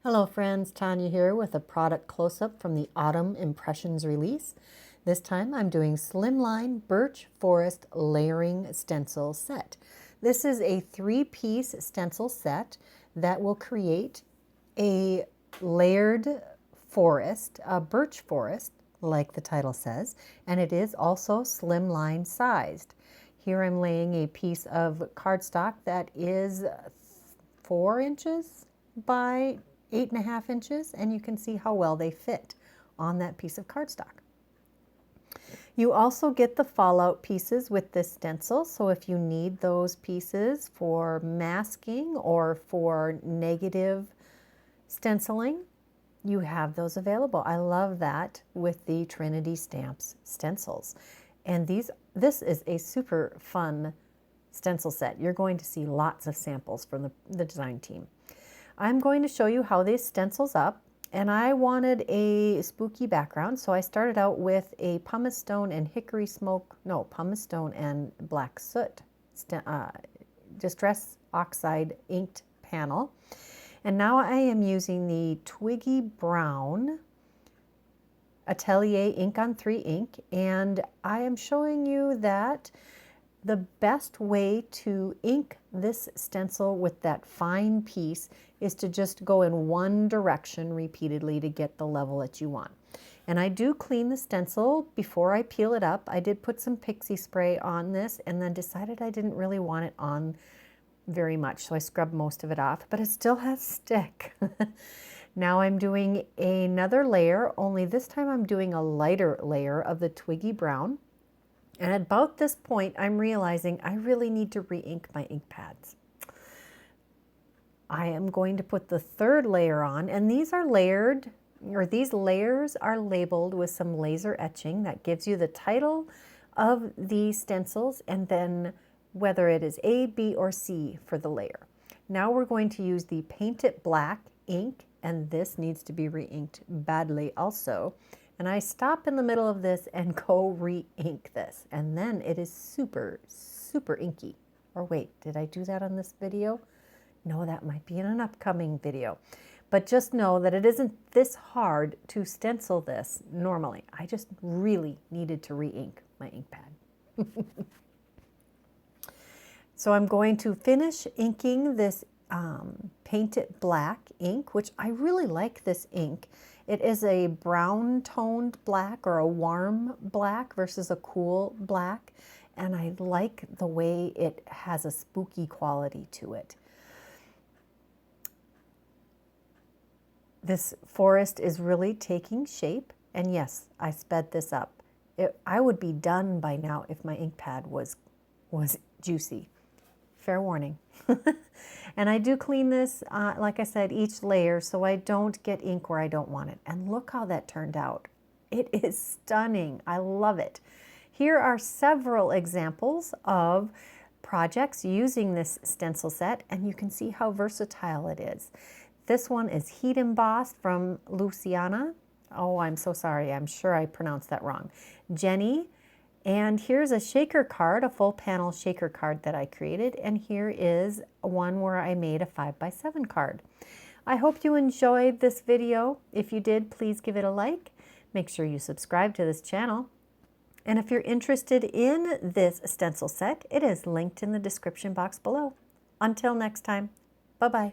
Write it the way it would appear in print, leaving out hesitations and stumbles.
Hello friends, Tanya here with a product close-up from the Autumn Impressions release. This time I'm doing Slimline Birch Forest Layering Stencil Set. This is a 3-piece stencil set that will create a layered forest, a birch forest, like the title says, and it is also slimline sized. Here I'm laying a piece of cardstock that is 4 inches by 8.5 inches, and you can see how well they fit on that piece of cardstock. You also get the fallout pieces with this stencil, so if you need those pieces for masking or for negative stenciling, you have those available. I love that with the Trinity Stamps stencils. And this is a super fun stencil set. You're going to see lots of samples from the design team. I'm going to show you how this stencils up, and I wanted a spooky background, so I started out with a pumice stone and pumice stone and black soot Distress Oxide inked panel. And now I am using the Twiggy Brown Atelier Ink on 3 ink, and I am showing you that the best way to ink this stencil with that fine piece is to just go in one direction repeatedly to get the level that you want. And I do clean the stencil before I peel it up. I did put some pixie spray on this and then decided I didn't really want it on very much, so I scrubbed most of it off, but it still has stick. Now I'm doing another layer, only this time I'm doing a lighter layer of the Twiggy Brown. And at about this point, I'm realizing I really need to re-ink my ink pads. I am going to put the 3rd layer on, and these are layered, or these layers are labeled with some laser etching that gives you the title of the stencils and then whether it is A, B, or C for the layer. Now we're going to use the Paint It Black ink, and this needs to be re-inked badly also. And I stop in the middle of this and go re-ink this. And then it is super, super inky. Or wait, did I do that on this video? No, that might be in an upcoming video. But just know that it isn't this hard to stencil this normally. I just really needed to re-ink my ink pad. So I'm going to finish inking this Paint It Black ink, which I really like this ink. It is a brown toned black, or a warm black versus a cool black, and I like the way it has a spooky quality to it. This forest is really taking shape, and yes, I sped this up. I would be done by now if my ink pad was juicy. Fair warning. And I do clean this, like I said, each layer so I don't get ink where I don't want it. And look how that turned out. It is stunning. I love it. Here are several examples of projects using this stencil set, and you can see how versatile it is. This one is Heat Embossed from Luciana. Oh, I'm so sorry. I'm sure I pronounced that wrong. Jenny. And here's a shaker card, a full panel shaker card that I created. And here is one where I made a 5x7 card. I hope you enjoyed this video. If you did, please give it a like. Make sure you subscribe to this channel. And if you're interested in this stencil set, it is linked in the description box below. Until next time, bye-bye.